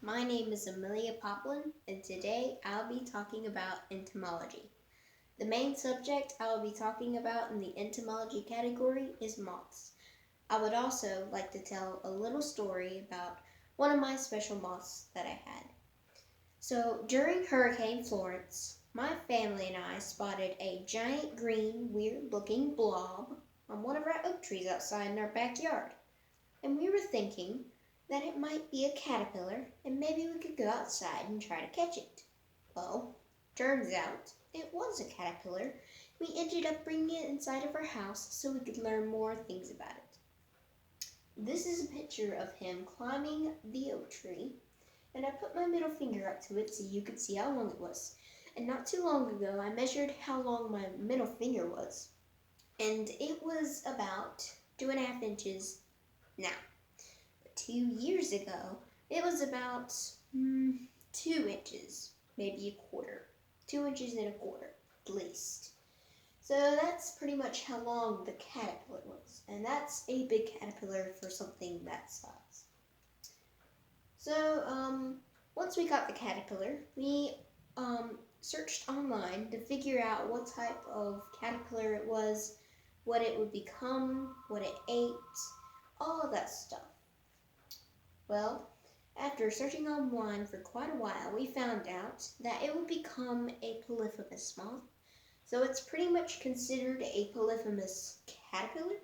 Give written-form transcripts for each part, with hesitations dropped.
My name is Amelia Poplin, and today I'll be talking about entomology. The main subject I will be talking about in the entomology category is moths. I would also like to tell a little story about one of my special moths that I had. So, during Hurricane Florence, my family and I spotted a giant green, weird looking blob on one of our oak trees outside in our backyard. And we were thinking that it might be a caterpillar and maybe we could go outside and try to catch it. Well, turns out it was a caterpillar. We ended up bringing it inside of our house so we could learn more things about it. This is a picture of him climbing the oak tree, and I put my middle finger up to it so you could see how long it was. And not too long ago, I measured how long my middle finger was, and it was about 2.5 inches now. 2 years ago, it was about 2 inches, maybe a quarter. 2 inches and a quarter, at least. So that's pretty much how long the caterpillar was. And that's a big caterpillar for something that size. So, once we got the caterpillar, we searched online to figure out what type of caterpillar it was, what it would become, what it ate, all of that stuff. Well, after searching online for quite a while, we found out that it would become a polyphemus moth. So it's pretty much considered a polyphemus caterpillar,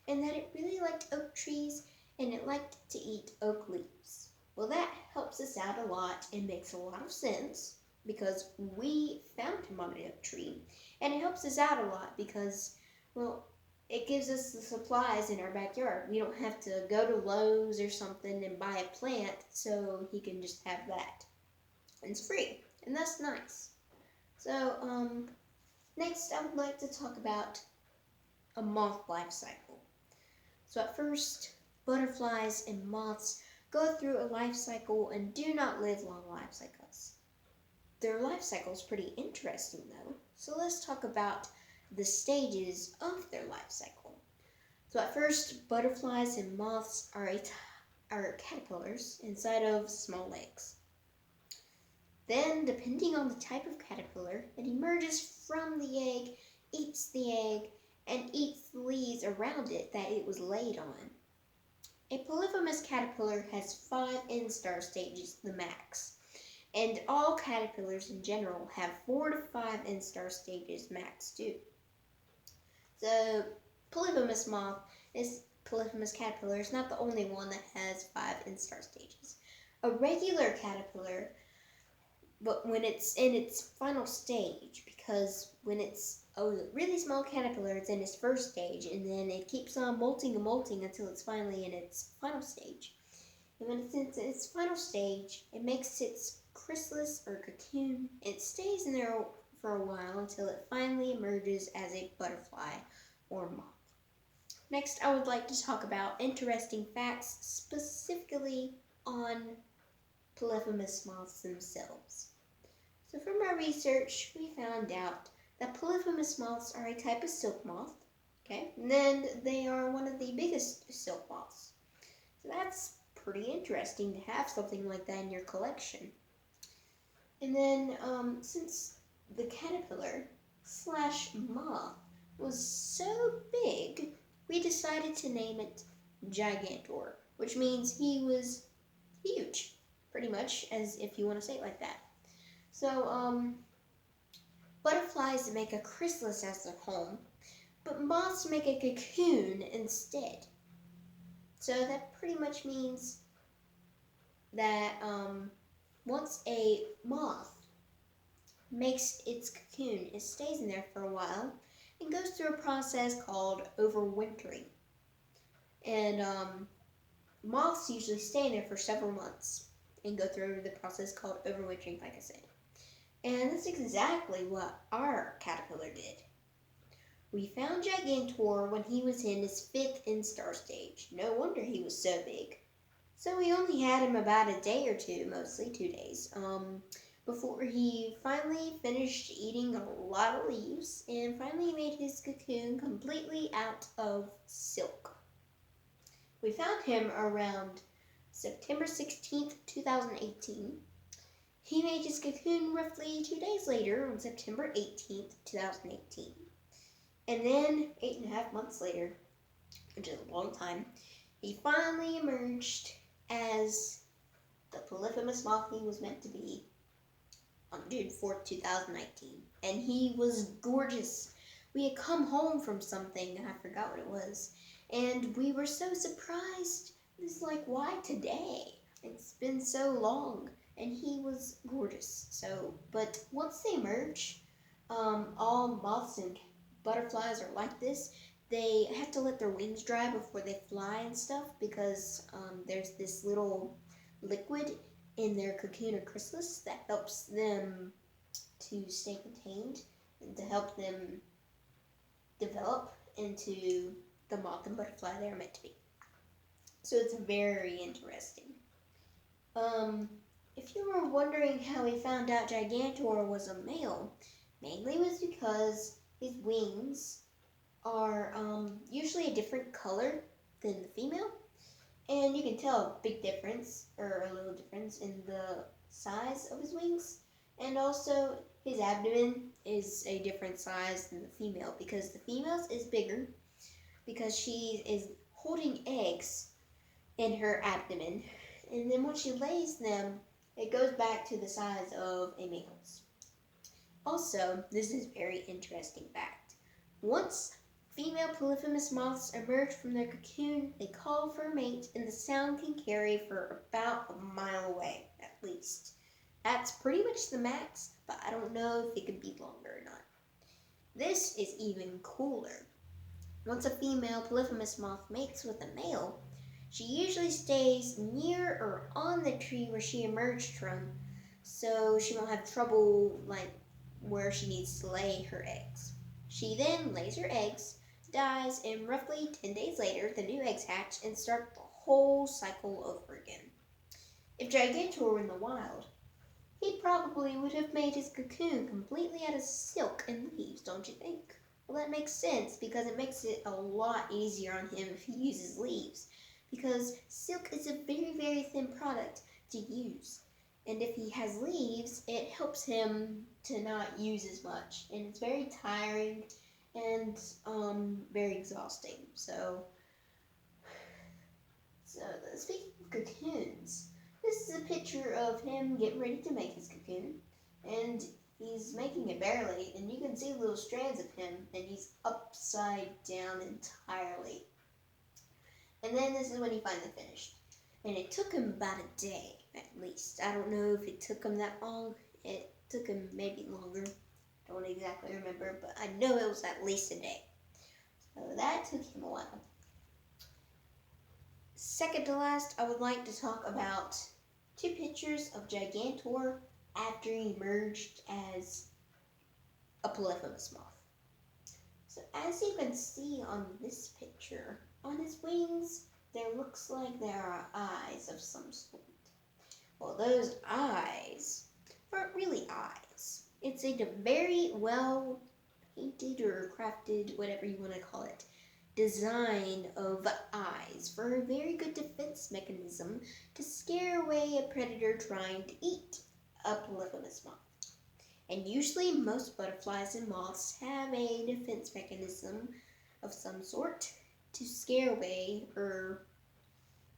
and that it really liked oak trees and it liked to eat oak leaves. Well, that helps us out a lot and makes a lot of sense because we found him on an oak tree, and it helps us out a lot because, well, it gives us the supplies in our backyard. We don't have to go to Lowe's or something and buy a plant, so he can just have that. And it's free, and that's nice. So, next I would like to talk about a moth life cycle. So at first, butterflies and moths go through a life cycle and do not live long lives like us. Their life cycle is pretty interesting though, so let's talk about the stages of their life cycle. So at first, butterflies and moths are caterpillars inside of small eggs. Then, depending on the type of caterpillar, it emerges from the egg, eats the egg, and eats the leaves around it that it was laid on. A polyphemus caterpillar has 5 instar stages, the max. And all caterpillars in general have 4 to 5 instar stages max too. So, polyphemus caterpillar is not the only one that has 5 instar stages. A regular caterpillar, but when it's in its final stage, because when it's a really small caterpillar, it's in its first stage, and then it keeps on molting and molting until it's finally in its final stage. And when it's in its final stage, it makes its chrysalis or cocoon. It stays in there for a while until it finally emerges as a butterfly or moth. Next, I would like to talk about interesting facts specifically on polyphemus moths themselves. So from our research, we found out that polyphemus moths are a type of silk moth, okay? And then they are one of the biggest silk moths. So that's pretty interesting to have something like that in your collection. And then, since the caterpillar / moth was so big, we decided to name it Gigantor, which means he was huge, pretty much, as if you want to say it like that. So, butterflies make a chrysalis as their home, but moths make a cocoon instead. So that pretty much means that, once a moth makes its cocoon, it stays in there for a while and goes through a process called overwintering. And moths usually stay in there for several months and go through the process called overwintering, like I said. And that's exactly what our caterpillar did. We found Gigantor when he was in his 5th instar stage. No wonder he was so big. So we only had him about a day or two, mostly 2 days, before he finally finished eating a lot of leaves and finally made his cocoon completely out of silk. We found him around September 16th, 2018. He made his cocoon roughly 2 days later on September 18th, 2018. And then 8.5 months later, which is a long time, he finally emerged as the polyphemus moth he was meant to be on June 4th, 2019. And he was gorgeous. We had come home from something, and I forgot what it was. And we were so surprised. It's like, why today? It's been so long. And he was gorgeous. So, but once they emerge, all moths and butterflies are like this. They have to let their wings dry before they fly and stuff because there's this little liquid in their cocoon or chrysalis that helps them to stay contained and to help them develop into the moth and butterfly they are meant to be. So it's very interesting. If you were wondering how we found out Gigantor was a male, mainly was because his wings are usually a different color than the female. And you can tell a big difference, or a little difference, in the size of his wings. And also, his abdomen is a different size than the female, because the female's is bigger, because she is holding eggs in her abdomen. And then when she lays them, it goes back to the size of a male's. Also, this is a very interesting fact. Once female polyphemus moths emerge from their cocoon, they call for a mate, and the sound can carry for about a mile away, at least. That's pretty much the max, but I don't know if it could be longer or not. This is even cooler. Once a female polyphemus moth mates with a male, she usually stays near or on the tree where she emerged from, so she won't have trouble like where she needs to lay her eggs. She then lays her eggs, dies, and roughly 10 days later, the new eggs hatch and start the whole cycle over again. If Gigantor were in the wild, he probably would have made his cocoon completely out of silk and leaves, don't you think? Well, that makes sense because it makes it a lot easier on him if he uses leaves, because silk is a very, very thin product to use. And if he has leaves, it helps him to not use as much, and it's very tiring and very exhausting. So speaking of cocoons, this is a picture of him getting ready to make his cocoon, and he's making it barely, and you can see little strands of him, and he's upside down entirely. And then this is when he finally finished, and it took him about a day at least. I don't know if it took him that long. It took him maybe longer. Don't exactly remember, but I know it was at least a day. So that took him a while. Second to last, I would like to talk about two pictures of Gigantor after he emerged as a polyphemus moth. So as you can see on this picture, on his wings, there looks like there are eyes of some sort. Well, those eyes aren't really eyes. It's a very well painted or crafted, whatever you want to call it, design of eyes for a very good defense mechanism to scare away a predator trying to eat a polyphemus moth. And usually most butterflies and moths have a defense mechanism of some sort to scare away, or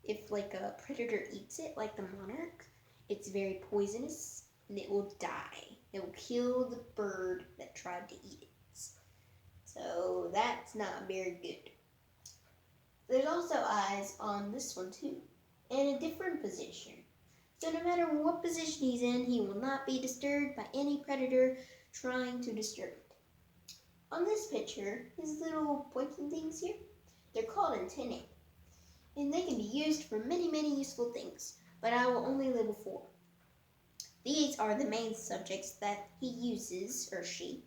if like a predator eats it, like the monarch, it's very poisonous and it will die. It will kill the bird that tried to eat it. So that's not very good. There's also eyes on this one too, in a different position. So no matter what position he's in, he will not be disturbed by any predator trying to disturb it. On this picture, his little pointing things here, they're called antennae. And they can be used for many, many useful things, but I will only label 4. These are the main subjects that he uses, or she,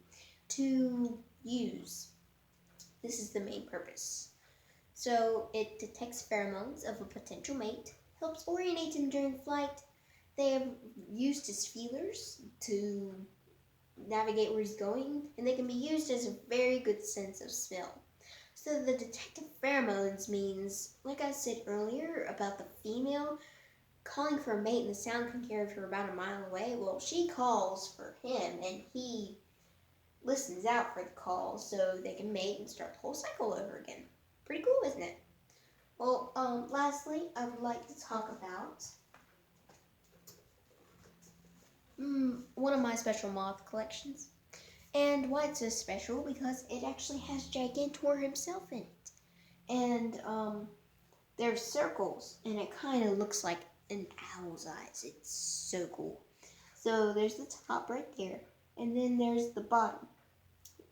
to use. This is the main purpose. So it detects pheromones of a potential mate, helps orientate him during flight. They have used as feelers to navigate where he's going, and they can be used as a very good sense of smell. So the detective pheromones means, like I said earlier about the female calling for a mate and the sound can carry her about a mile away. Well, she calls for him and he listens out for the call so they can mate and start the whole cycle over again. Pretty cool, isn't it? Well, lastly, I would like to talk about one of my special moth collections. And why it's so special, because it actually has Gigantor himself in it. And there's circles, and it kind of looks like an owl's eyes. It's so cool. So there's the top right there, and then there's the bottom.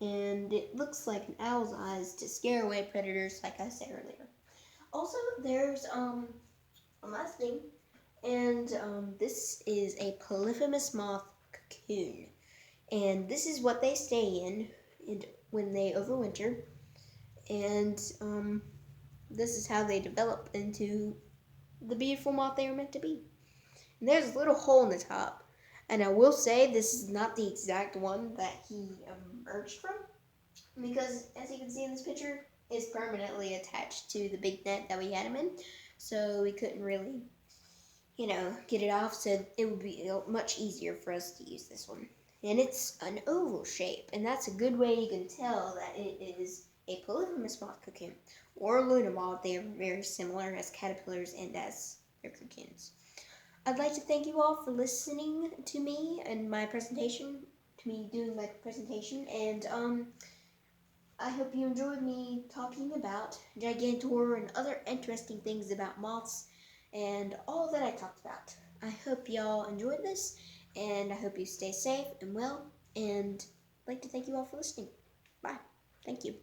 And it looks like an owl's eyes to scare away predators, like I said earlier. Also, there's one last thing, and this is a polyphemus moth cocoon. And this is what they stay in when they overwinter. And this is how they develop into the beautiful moth they are meant to be. And there's a little hole in the top. And I will say this is not the exact one that he emerged from. Because as you can see in this picture, it's permanently attached to the big net that we had him in. So we couldn't really, get it off. So it would be much easier for us to use this one. And it's an oval shape, and that's a good way you can tell that it is a polyphemus moth cocoon, or a Luna moth. They are very similar as caterpillars and as their cocoons. I'd like to thank you all for listening to me and my presentation, to me doing my presentation, and I hope you enjoyed me talking about Gigantor and other interesting things about moths and all that I talked about. I hope y'all enjoyed this, and I hope you stay safe and well, and I'd like to thank you all for listening. Bye. Thank you.